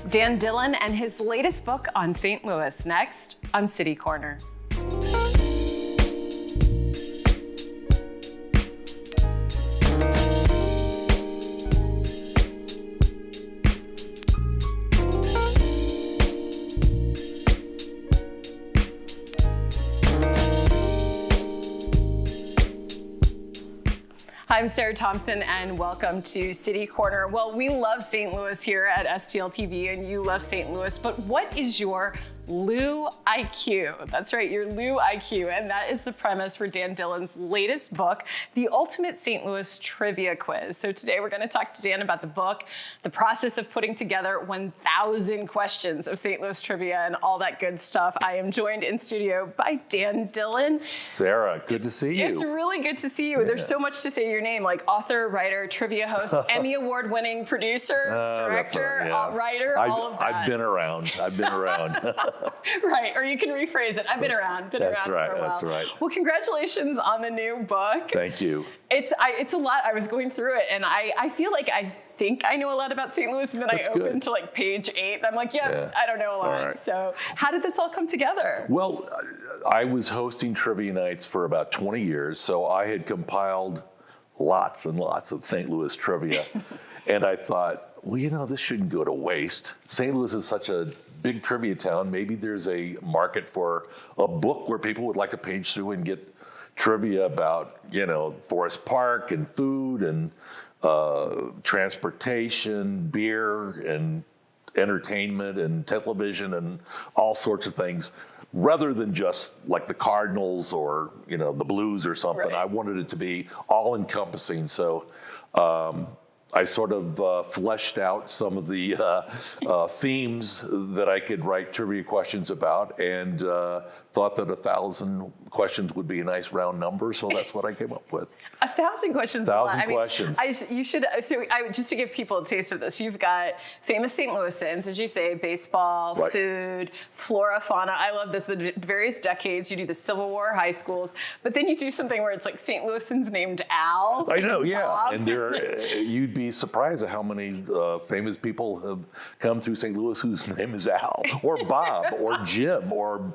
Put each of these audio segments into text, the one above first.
Dan Dillon and his latest book on St. Louis, next on CityCorner. I'm Sarah Thompson, and welcome to CityCorner. Well, we love St. Louis here at STL TV, and you love St. Louis, but what is your Lou IQ? That's right, your Lou IQ, and that is the premise for Dan Dillon's latest book, The Ultimate St. Louis Trivia Quiz. So today we're going to talk to Dan about the book, the process of putting together 1,000 questions of St. Louis trivia, and all that good stuff. I am joined in studio by Dan Dillon. Sarah, good to see you. It's really good to see you. Yeah. There's so much to say your name, like author, writer, trivia host, Emmy Award-winning producer, director, writer, all of that. I've been around. Right, or you can rephrase it. I've been around. That's right. For a while. That's right. Well, congratulations on the new book. Thank you. It's a lot. I was going through it, and I feel like I think I know a lot about St. Louis, and then That's I opened to like page 8, and I'm like, I don't know a lot. Right. So how did this all come together? Well, I was hosting trivia nights for about 20 years, so I had compiled lots and lots of St. Louis trivia, and I thought, well, this shouldn't go to waste. St. Louis is such a big trivia town. Maybe there's a market for a book where people would like to page through and get trivia about, Forest Park and food and transportation, beer and entertainment and television and all sorts of things, rather than just like the Cardinals or, the Blues or something. Right. I wanted it to be all encompassing. So, I sort of fleshed out some of the themes that I could write trivia questions about, and thought that 1,000 questions would be a nice round number, so that's what I came up with. 1,000 questions. 1,000 questions. You should. So, just to give people a taste of this, you've got famous St. Louisans, as you say, baseball, right, food, flora, fauna. I love this. The various decades. You do the Civil War high schools, but then you do something where it's like St. Louisans named Al. I know, yeah, Bob. And you'd be surprised at how many famous people have come through St. Louis whose name is Al or Bob or Jim or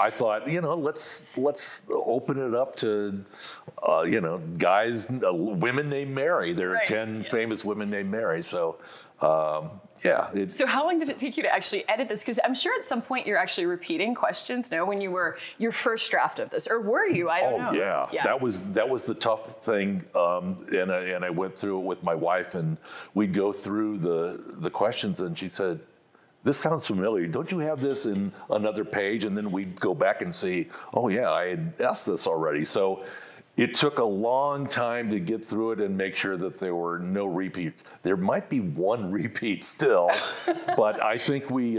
I thought let's open it up to guys, women named Mary. There are 10 famous women named Mary. So So how long did it take you to actually edit this? Because I'm sure at some point you're actually repeating questions. No, when you were your first draft of this, or were you? I don't know. Yeah. That was the tough thing, and I went through it with my wife, and we'd go through the questions, and she said, "This sounds familiar. Don't you have this in another page?" And then we'd go back and see, "Oh yeah, I had asked this already." So it took a long time to get through it and make sure that there were no repeats. There might be one repeat still, but I think we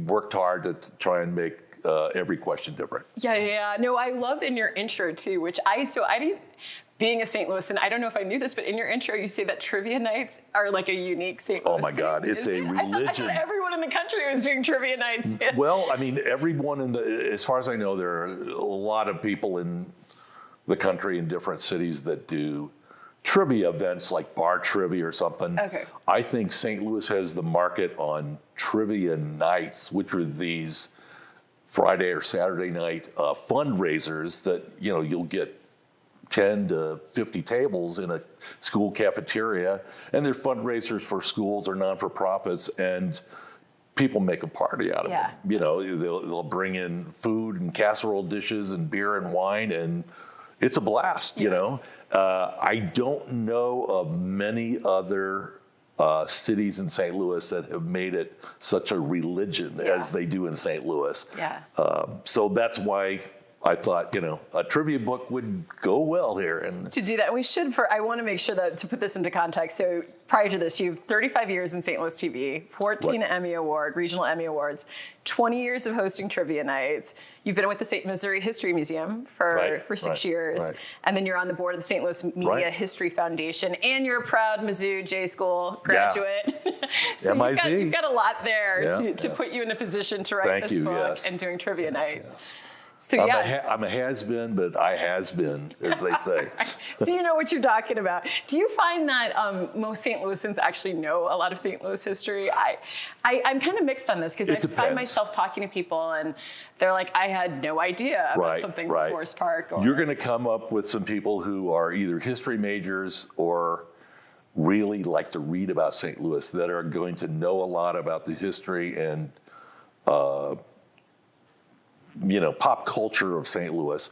worked hard to try and make every question different. Yeah. No, I love in your intro too, which I didn't. Being a St. Louisan, I don't know if I knew this, but in your intro, you say that trivia nights are like a unique St. Louis. Oh my God, it's a religion. I thought everyone in the country was doing trivia nights. Well, I mean, everyone as far as I know, there are a lot of people in the country in different cities that do trivia events like bar trivia or something. Okay. I think St. Louis has the market on trivia nights, which are these Friday or Saturday night fundraisers that, you'll get 10 to 50 tables in a school cafeteria, and they're fundraisers for schools or non-for-profits, and people make a party out of it. They'll bring in food and casserole dishes and beer and wine, and it's a blast. I don't know of many other cities in St. Louis that have made it such a religion as they do in St. Louis. So that's why I thought, a trivia book would go well here. And to do that, I want to make sure that to put this into context. So prior to this, you have 35 years in St. Louis TV, 14 regional Emmy Awards, 20 years of hosting trivia nights. You've been with the St. Missouri History Museum for 6 years. Right. And then you're on the board of the St. Louis Media History Foundation, and you're a proud Mizzou J School graduate. So you've got a lot there to put you in a position to write this book and doing trivia nights. So I'm a has-been, but I has-been, as they say. So you know what you're talking about. Do you find that most St. Louisans actually know a lot of St. Louis history? I'm kind of mixed on this because I find myself talking to people and they're like, I had no idea about something like Forest Park. You're going to come up with some people who are either history majors or really like to read about St. Louis that are going to know a lot about the history and pop culture of St. Louis.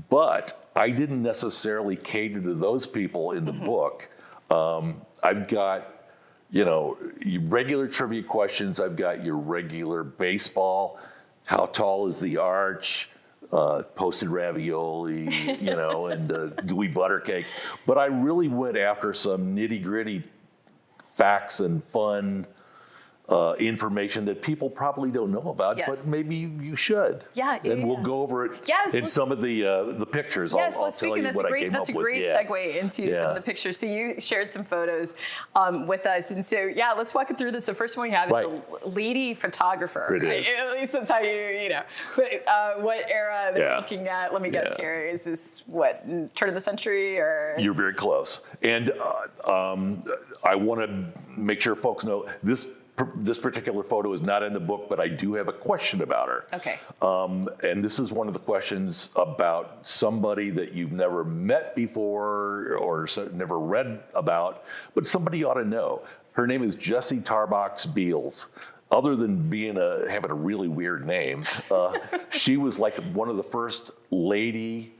But I didn't necessarily cater to those people in the book. I've got, your regular trivia questions. I've got your regular baseball. How tall is the arch? Posted ravioli, and gooey butter cake. But I really went after some nitty-gritty facts and fun information that people probably don't know about, but maybe you should. And we'll go over it in some of the pictures. I'll tell you what I came up with. That's a great segue into some of the pictures. So you shared some photos with us. And so, let's walk through this. The first one we have is a lady photographer. It is. At least that's how you know. But what era they're looking at? Let me guess here. Is this, turn of the century? Or You're very close. And I want to make sure folks know this particular photo is not in the book, but I do have a question about her. Okay. And this is one of the questions about somebody that you've never met before or never read about, but somebody ought to know. Her name is Jessie Tarbox Beals. Other than having a really weird name, she was like one of the first lady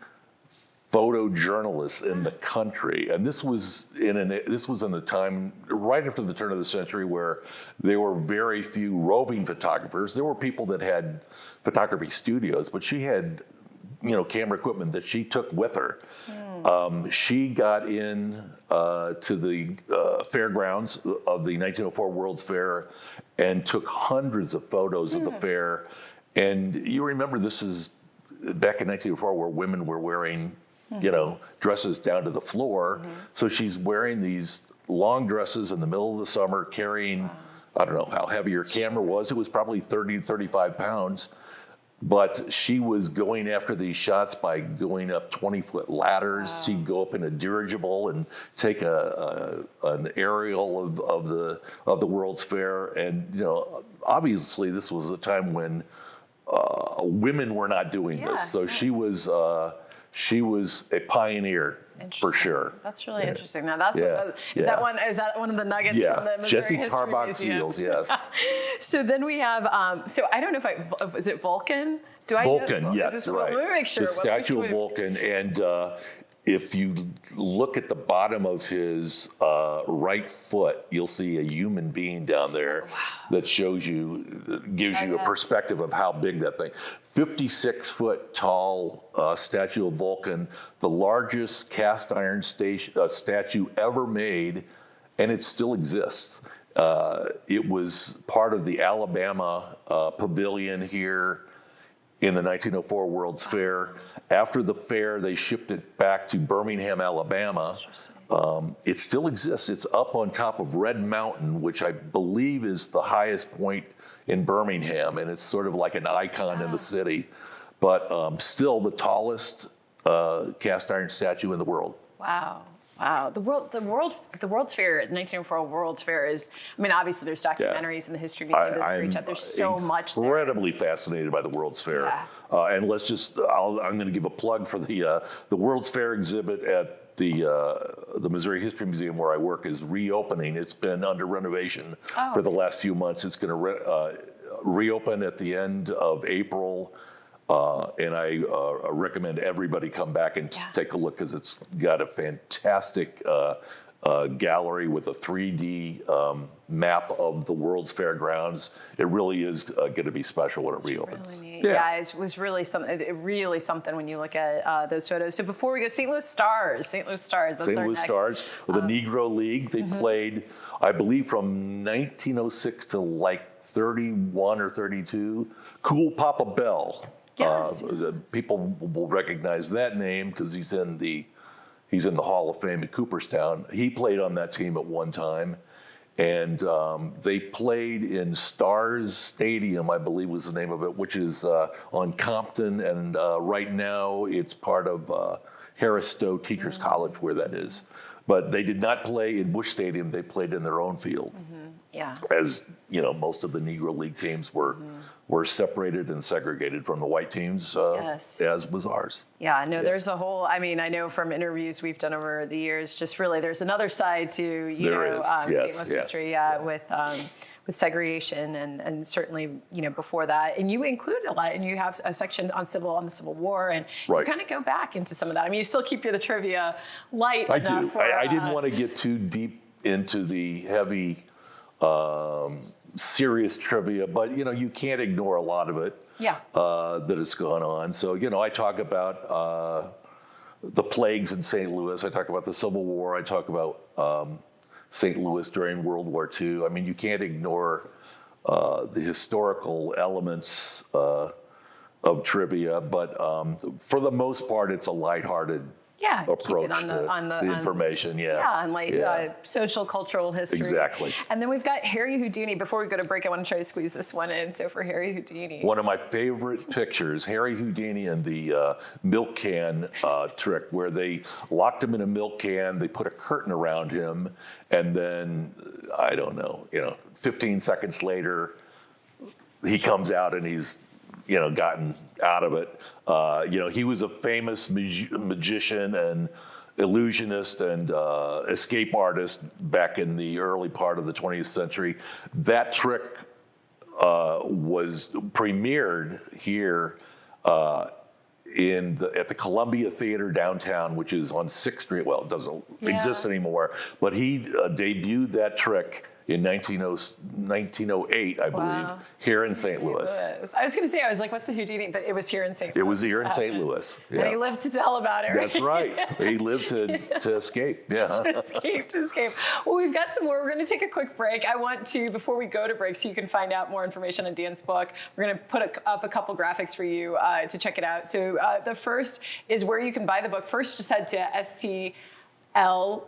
photojournalists in the country, and this was in a time right after the turn of the century where there were very few roving photographers. There were people that had photography studios, but she had camera equipment that she took with her. She got in to the fairgrounds of the 1904 World's Fair and took hundreds of photos of the fair. And you remember this is back in 1904 where women were wearing dresses down to the floor. So she's wearing these long dresses in the middle of the summer, carrying, I don't know how heavy her camera was. It was probably 30 to 35 pounds. But she was going after these shots by going up 20-foot ladders. Wow. She'd go up in a dirigible and take an aerial of the World's Fair. And obviously this was a time when women were not doing this. So she was a pioneer for sure. That's really interesting. Now that's is that one of the nuggets from the Missouri Jessie History Tarbox Museum? Beals, yes. So then we have so I don't know if is it Vulcan? Vulcan, yes, right. Let me make sure. The statue of Vulcan, and if you look at the bottom of his right foot, you'll see a human being down there that gives you a perspective of how big that thing. 56-foot tall statue of Vulcan, the largest cast iron statue ever made, and it still exists. It was part of the Alabama pavilion here in the 1904 World's Fair. After the fair, they shipped it back to Birmingham, Alabama. It still exists. It's up on top of Red Mountain, which I believe is the highest point in Birmingham, and it's sort of like an icon in the city, but still the tallest cast iron statue in the world. Wow. Wow, the World's Fair, the 1904 World's Fair is, obviously there's documentaries in the History Museum does a great job. There's so much there. Incredibly fascinated by the World's Fair. And I'm going to give a plug for the World's Fair exhibit at the Missouri History Museum where I work is reopening. It's been under renovation for the last few months. It's going to reopen at the end of April. And I recommend everybody come back and take a look because it's got a fantastic gallery with a 3D map of the World's Fairgrounds. It really is going to be special when it reopens. Really neat. It was really something when you look at those photos. So before we go, St. Louis Stars. That's St. Louis Stars with the Negro League. They played, I believe, from 1906 to like 31 or 32. Cool Papa Bell. People will recognize that name because he's in the Hall of Fame at Cooperstown. He played on that team at one time, And they played in Stars Stadium, I believe was the name of it, which is on Compton. And right now it's part of Harris Stowe Teachers College, where that is. But they did not play in Busch Stadium. They played in their own field. Yeah. As you know, most of the Negro League teams were separated and segregated from the white teams, as was ours. Yeah, no, there's a whole, I mean, I know from interviews we've done over the years, just really there's another side to, you know, St. Louis history with segregation and certainly, you know, before that. And you include a lot, and you have a section on the Civil War, and you kind of go back into some of that. I mean, you still keep the trivia light. I do. I didn't want to get too deep into the heavy, serious trivia, but you know, you can't ignore a lot of it that has gone on. So, you know, I talk about the plagues in St. Louis. I talk about the Civil War. I talk about St. Louis during World War II. I mean, you can't ignore the historical elements of trivia, but for the most part, it's a lighthearted approach to the information. And like social, cultural history. Exactly. And then we've got Harry Houdini. Before we go to break, I want to try to squeeze this one in. So for Harry Houdini. One of my favorite pictures, Harry Houdini and the milk can trick, where they locked him in a milk can, they put a curtain around him, and then, I don't know, 15 seconds later, he comes out and he's gotten out of it. He was a famous magician and illusionist and escape artist back in the early part of the 20th century. That trick was premiered here at the Columbia Theater downtown, which is on 6th Street. Well, it doesn't exist anymore, but he debuted that trick in 1908, I believe, here in St. Louis. I was going to say, I was like, what's the Houdini? But it was here in St. Louis. It was here in St. Louis. And he lived to tell about it, right? That's right. He lived to escape. Yeah. To escape. Well, we've got some more. We're going to take a quick break. I want to, before we go to break, so you can find out more information on Dan's book, we're going to put up a couple graphics for you to check it out. So the first is where you can buy the book. First, just head to STL.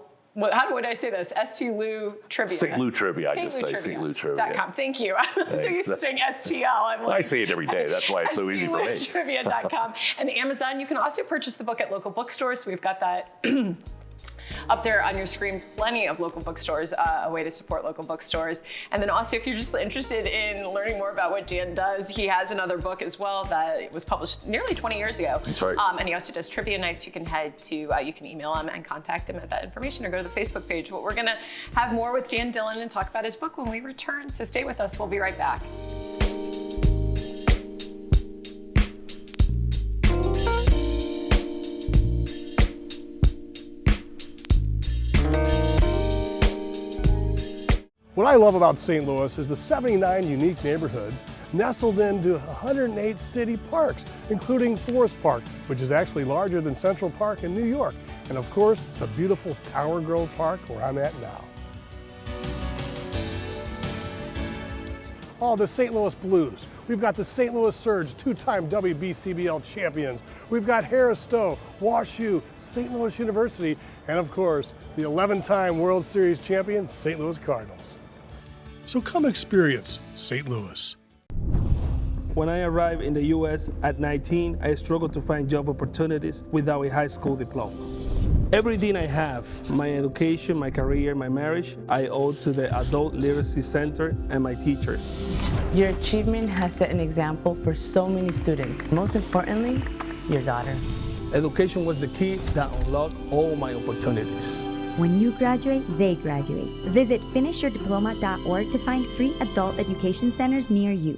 How would I say this? STLouisTrivia. St. Louis Trivia, I just say St. Louis Trivia. .com. Thank you. I'm so used to saying STL. I'm like, I say it every day. That's why it's so easy for me. STLouisTrivia.com. And Amazon, you can also purchase the book at local bookstores. We've got that up there on your screen, plenty of local bookstores, a way to support local bookstores. And then also, if you're just interested in learning more about what Dan does, he has another book as well that was published nearly 20 years ago. That's right. And he also does trivia nights. You can head to, you can email him and contact him at that information, or go to the Facebook page. But we're gonna have more with Dan Dillon and talk about his book when we return. So stay with us, we'll be right back. What I love about St. Louis is the 79 unique neighborhoods nestled into 108 city parks, including Forest Park, which is actually larger than Central Park in New York, and of course, the beautiful Tower Grove Park where I'm at now. Oh, the St. Louis Blues. We've got the St. Louis Surge, two-time WBCBL champions. We've got Harris Stowe, Wash U, St. Louis University, and of course, the 11-time World Series champion, St. Louis Cardinals. So come experience St. Louis. When I arrived in the U.S. at 19, I struggled to find job opportunities without a high school diploma. Everything I have, my education, my career, my marriage, I owe to the Adult Literacy Center and my teachers. Your achievement has set an example for so many students. Most importantly, your daughter. Education was the key that unlocked all my opportunities. When you graduate, they graduate. Visit finishyourdiploma.org to find free adult education centers near you.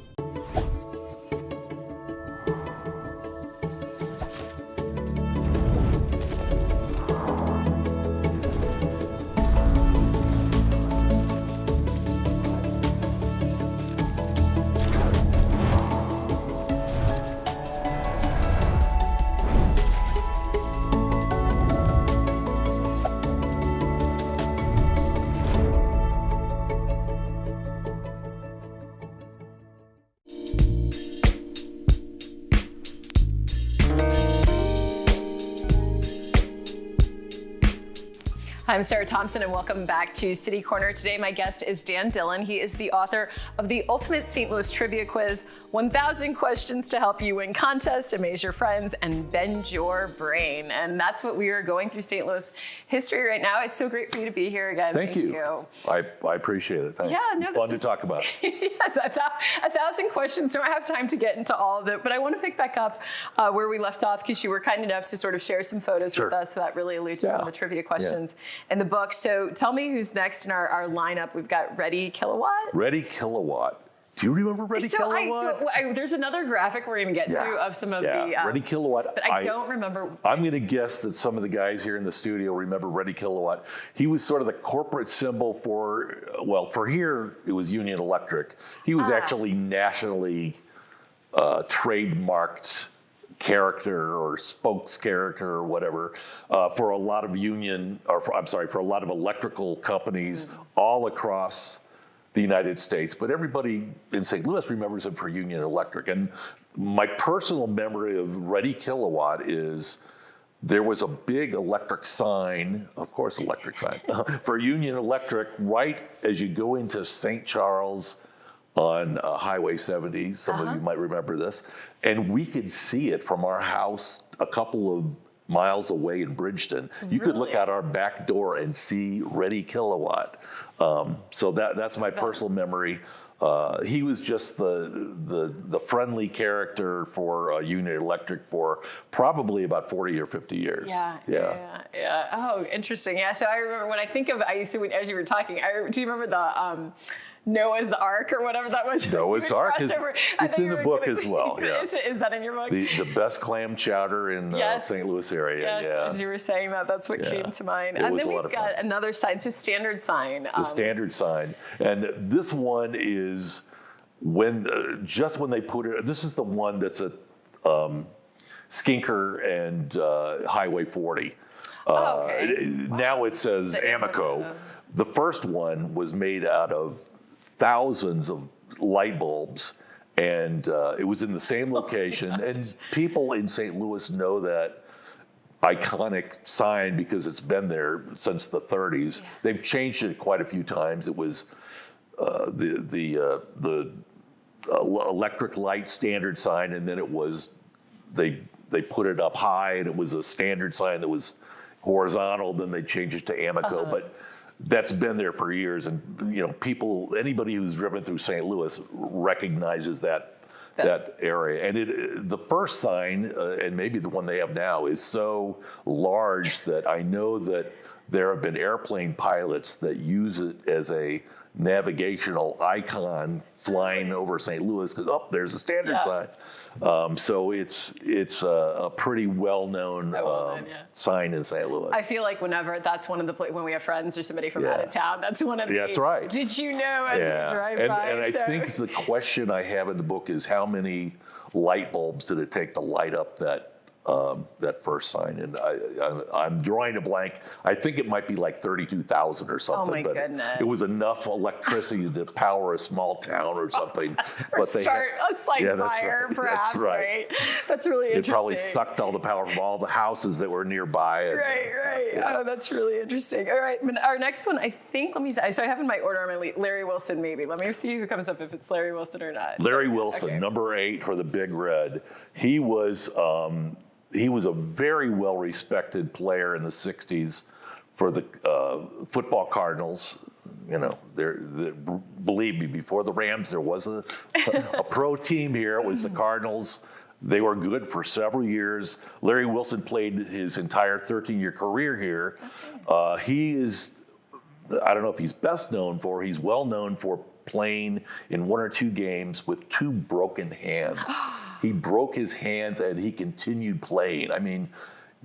I'm Sarah Thompson, and welcome back to City Corner. Today, my guest is Dan Dillon. He is the author of the Ultimate St. Louis Trivia Quiz, 1,000 questions to help you win contests, amaze your friends, and bend your brain. And that's what we are going through St. Louis history right now. It's so great for you to be here again. Thank you. I appreciate it. Thanks. Yeah, no, it's fun to talk about. Yes, 1,000 questions. Don't have time to get into all of it, but I want to pick back up where we left off because you were kind enough to sort of share some photos with us, so that really alludes to some of the trivia questions in the book. So tell me who's next in our lineup. We've got Ready Kilowatt. Ready Kilowatt. Do you remember Ready Kilowatt? There's another graphic we're going to get to of some of the... Ready Kilowatt. But I don't remember. I'm going to guess that some of the guys here in the studio remember Ready Kilowatt. He was sort of the corporate symbol for here, it was Union Electric. He was actually nationally trademarked character or spokes character or whatever for a lot of for a lot of electrical companies all across the United States, but everybody in St. Louis remembers him for Union Electric. And my personal memory of Ready Kilowatt is there was a big electric sign, of course, electric sign, for Union Electric right as you go into St. Charles on Highway 70. Some of you might remember this. And we could see it from our house a couple of miles away in Bridgeton. You could look out our back door and see Ready Kilowatt. So that's my personal memory. He was just the friendly character for Union Electric for probably about 40 or 50 years. Yeah. Oh, interesting. Yeah. So I remember when I think of, as you were talking, do you remember the Noah's Ark or whatever that was? Noah's Ark it's in the book as well. Yeah. Is that in your book? The best clam chowder in the St. Louis area. Yes, as you were saying that's what came to mind. And then we've got another sign, so standard sign. The standard sign. And this one is just when they put it, this is the one that's at Skinker and Highway 40. Now it says Amoco. The first one was made out of thousands of light bulbs, and it was in the same location. And people in St. Louis know that iconic sign because it's been there since the 30s. They've changed it quite a few times. It was the electric light standard sign, and then it was they put it up high, and it was a standard sign that was horizontal. Then they changed it to Amoco, but that's been there for years, and anybody who's driven through St. Louis recognizes that area. And the first sign, and maybe the one they have now, is so large that I know that there have been airplane pilots that use it as a navigational icon flying over St. Louis because there's a standard sign. So it's a pretty well-known sign in St. Louis. I feel like whenever that's one of the when we have friends or somebody from out of town, that's one of the. That's right. Did you know as we drive by? And I think the question I have in the book is how many light bulbs did it take to light up that first sign? And I'm drawing a blank. I think it might be like 32,000 or something. Oh my goodness! It was enough electricity to power a small town or something. Or start a slight fire, perhaps. That's right. That's really interesting. It probably sucked all the power from all the houses that were nearby. Right. Yeah. Oh, that's really interesting. All right, our next one, I think. Let me see. So I have in my order. Larry Wilson, maybe. Let me see who comes up if it's Larry Wilson or not. Larry Wilson, number 8 for the Big Red. He was a very well-respected player in the 60s for the football Cardinals. Believe me, before the Rams, there was a pro team here. It was the Cardinals. They were good for several years. Larry Wilson played his entire 13-year career here. He is, I don't know if he's best known for, he's well known for playing in 1 or 2 games with 2 broken hands. He broke his hands and he continued playing. I mean,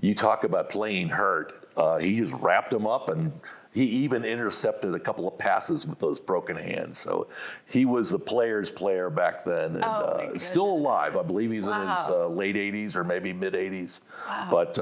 you talk about playing hurt. He just wrapped them up, and he even intercepted a couple of passes with those broken hands. So he was the player's player back then, and still alive. I believe he's in his late 80s or maybe mid 80s. Wow. But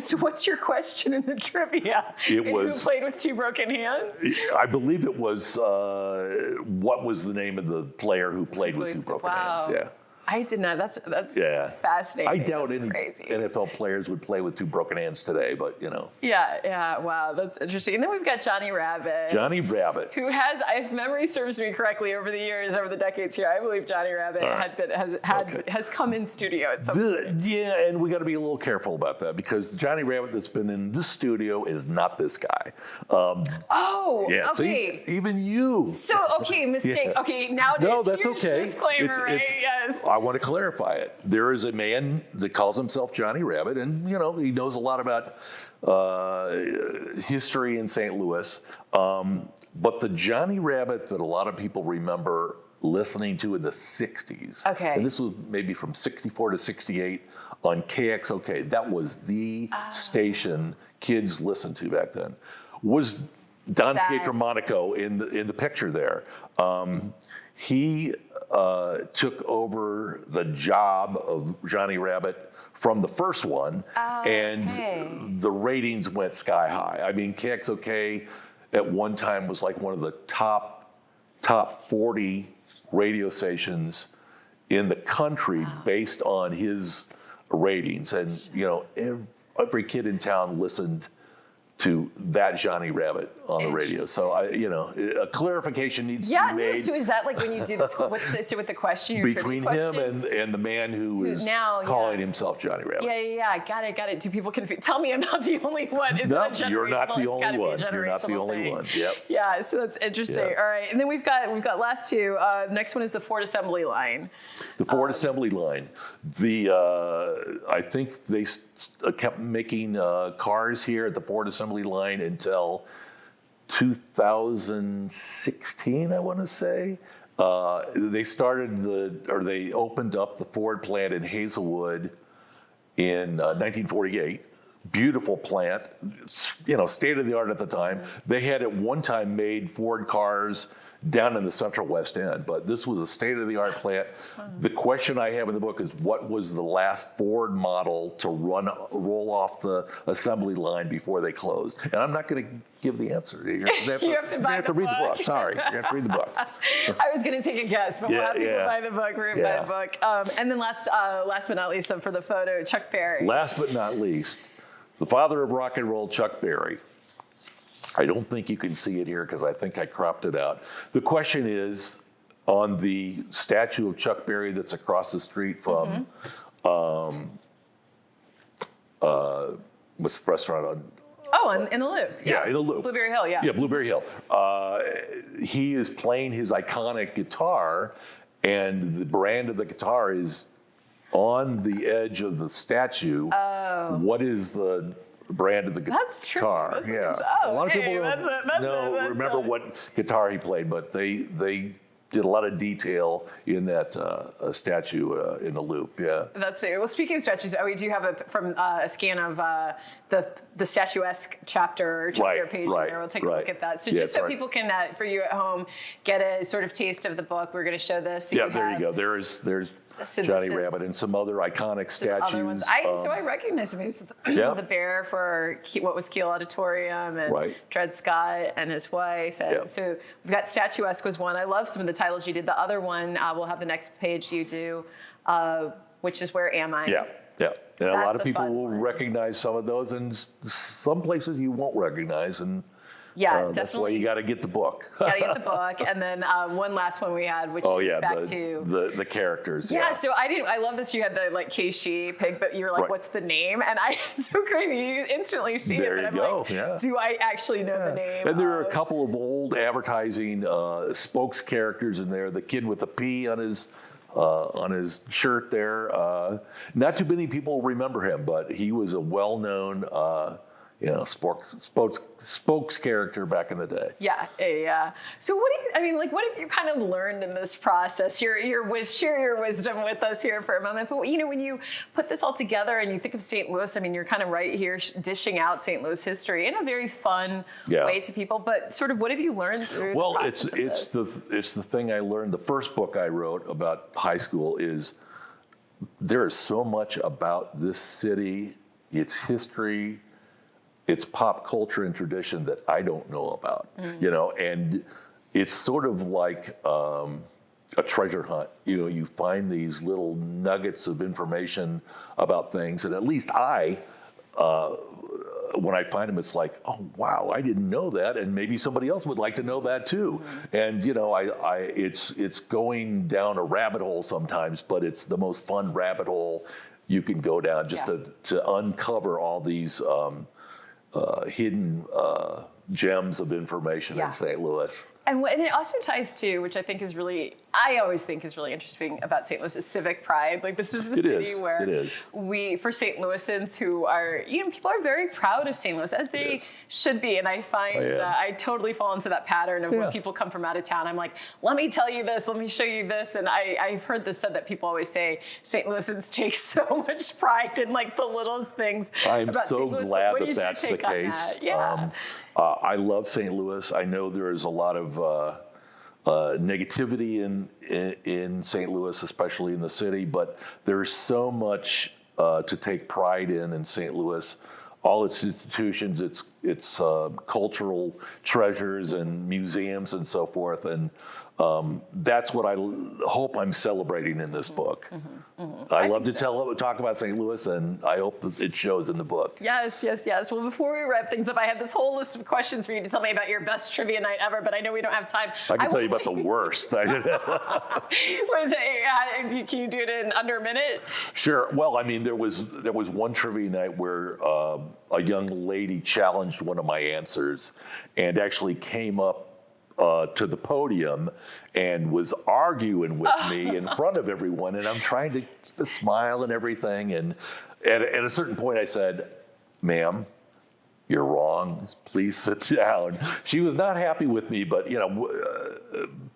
so what's your question in the trivia? It was who played with 2 broken hands? I believe it was what was the name of the player who played with 2 broken hands? Yeah. I did not. That's Yeah. fascinating. I doubt that's any crazy. NFL players would play with 2 broken hands today, but Yeah. Wow, that's interesting. And then we've got Johnny Rabbit. Johnny Rabbit. Who has, if memory serves me correctly, over the years, over the decades here, I believe Johnny Rabbit has come in studio at some point. Yeah, and we got to be a little careful about that because the Johnny Rabbit that's been in this studio is not this guy. Yeah, okay. see, even you. So, okay, mistake. Yeah. Okay, nowadays, No, that's huge okay. disclaimer, right? Yes. I want to clarify it. There is a man that calls himself Johnny Rabbit, and he knows a lot about history in St. Louis. But the Johnny Rabbit that a lot of people remember listening to in the 60s, and this was maybe from 64 to 68 on KXOK, that was the station kids listened to back then, was Don Pietromonaco in the picture there. He took over the job of Johnny Rabbit from the first one, and the ratings went sky high. I mean, KXOK at one time was like one of the top 40 radio stations in the country based on his ratings, and every kid in town listened to that Johnny Rabbit on the radio. So a clarification needs to be made. So is that like when you do this? So with the question, your between him and the man who is now calling himself Johnny Rabbit? Yeah. Got it. Do people confuse? Tell me I'm not the only one. Is that a you're not the only one. You're not the only one. Yep. Yeah. So that's interesting. Yeah. All right, and then we've got last two. Next one is the Ford Assembly Line. The Ford Assembly Line. I think they kept making cars here at the Ford Assembly Line until 2016, I want to say. They opened up the Ford plant in Hazelwood in 1948. Beautiful plant, state of the art at the time. They had at one time made Ford cars down in the Central West End, but this was a state-of-the-art plant. The question I have in the book is, what was the last Ford model to roll off the assembly line before they closed? And I'm not going to give the answer. You have to read the book. Sorry, you have to read the book. I was going to take a guess, but we'll have people buy the book. Buy the book. And then last but not least, for the photo, Chuck Berry. Last but not least, the father of rock and roll, Chuck Berry. I don't think you can see it here because I think I cropped it out. The question is, on the statue of Chuck Berry that's across the street from, what's the restaurant on? Oh, in the Loop. Yeah, in the Loop. Blueberry Hill, yeah. Yeah, Blueberry Hill. He is playing his iconic guitar, and the brand of the guitar is on the edge of the statue. Oh. What is the brand of the guitar? That's true. That's a lot of people don't remember what guitar he played, but they did a lot of detail in that statue in the Loop. Yeah, that's it. Well, speaking of statues, we do have a scan of the statuesque chapter page in there. We'll take a look at that. So just so people can, for you at home, get a sort of taste of the book, we're going to show this. So there you go. There's Johnny Rabbit and some other iconic statues. So I recognize him. He was the bear for what was Kiel Auditorium, and Dred Scott and his wife. And so we've got statuesque was one. I love some of the titles you did. The other one, we'll have the next page you do, which is Where Am I? Yeah. And a lot of people will recognize some of those, and some places you won't recognize. And definitely. That's why you got to get the book. You got to get the book, and then one last one we had, which is back to the characters. Yeah, so I love this. You had the Keishi pig, but you were like, "What's the name?" And it's so crazy. You instantly see there it. There and you I'm go. Like, do I actually know the name? And there are a couple of old advertising spokes characters in there. The kid with the P on his shirt there. Not too many people remember him, but he was a well-known. Spokes character back in the day. Yeah. So what have you kind of learned in this process? Share your wisdom with us here for a moment. But when you put this all together and you think of St. Louis, you're kind of right here dishing out St. Louis history in a very fun way to people. But sort of, what have you learned through the process of this? It's the thing I learned. The first book I wrote about high school is there is so much about this city, its history, its pop culture and tradition that I don't know about, and it's sort of like a treasure hunt. You know, you find these little nuggets of information about things, and at least when I find them, it's like, oh wow, I didn't know that, and maybe somebody else would like to know that too. Mm-hmm. And you know, it's going down a rabbit hole sometimes, but it's the most fun rabbit hole you can go down, just to uncover all these hidden gems of information in St. Louis. And it also ties to, which I always think is really interesting about St. Louis, is civic pride. Like, this is a city where for St. Louisans who are, people are very proud of St. Louis, as they should be. And I find I totally fall into that pattern of when people come from out of town, I'm like, let me tell you this, let me show you this. And I've heard this said that people always say St. Louisans take so much pride in like the littlest things. I'm so glad that that's the case. That? Yeah. I love St. Louis. I know there is a lot of negativity in St. Louis, especially in the city, but there's so much to take pride in St. Louis. All its institutions, its cultural treasures and museums and so forth, and that's what I hope I'm celebrating in this book. Mm-hmm, mm-hmm. I love to talk about St. Louis, and I hope that it shows in the book. Yes. Well, before we wrap things up, I have this whole list of questions for you to tell me about your best trivia night ever, but I know we don't have time. I can tell you about the worst. Can you do it in under a minute? Sure. Well, I mean, there was one trivia night where a young lady challenged one of my answers and actually came up to the podium and was arguing with me in front of everyone, and I'm trying to smile and everything, and at a certain point I said, "Ma'am, you're wrong. Please sit down." She was not happy with me, but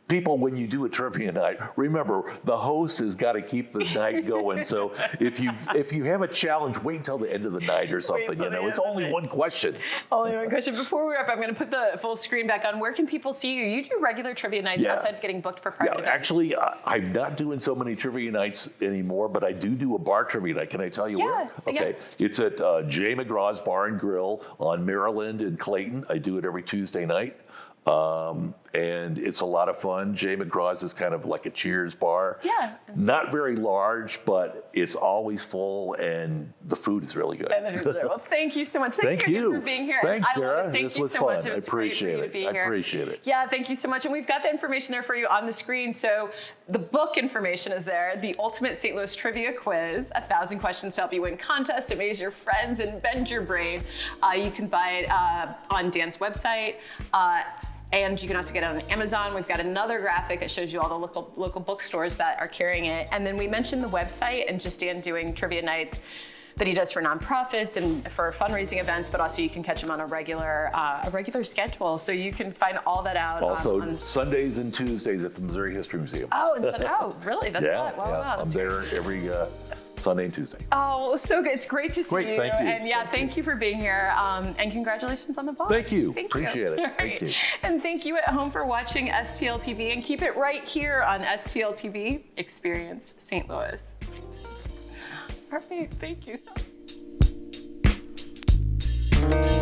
people, when you do a trivia night, remember the host has got to keep the night going. So if you have a challenge, wait until the end of the night or something. It's only one question. Only one question. Before we wrap, I'm going to put the full screen back on. Where can people see you? You do regular trivia nights outside of getting booked for private events. Actually, I'm not doing so many trivia nights anymore, but I do a bar trivia night. Can I tell you where? Okay. Yeah. It's at Jay McGraw's Bar and Grill on Maryland in Clayton. I do it every Tuesday night. And it's a lot of fun. Jay McGraw's is kind of like a Cheers bar. Yeah. Not very large, but it's always full, and the food is really good. Well, thank you so much. Thank you for being here. Thanks, Sarah. This was fun. I appreciate it. I appreciate it. Yeah, thank you so much. And we've got the information there for you on the screen. So the book information is there. The Ultimate St. Louis Trivia Quiz, 1,000 questions to help you win contest, amaze your friends, and bend your brain. You can buy it on Dan's website. And you can also get it on Amazon. We've got another graphic that shows you all the local bookstores that are carrying it. And then we mentioned the website and just Dan doing trivia nights that he does for nonprofits and for fundraising events, but also you can catch him on a regular schedule. So you can find all that out. Also, on Sundays and Tuesdays at the Missouri History Museum. Oh, really? That's wow. I'm there every Sunday and Tuesday. Oh, so good. It's great to see you. Thank you. And thank you for being here. And congratulations on the book. Thank you. Appreciate it. Thank you. And thank you at home for watching STL TV, and keep it right here on STL TV. Experience St. Louis. Perfect. Thank you so much.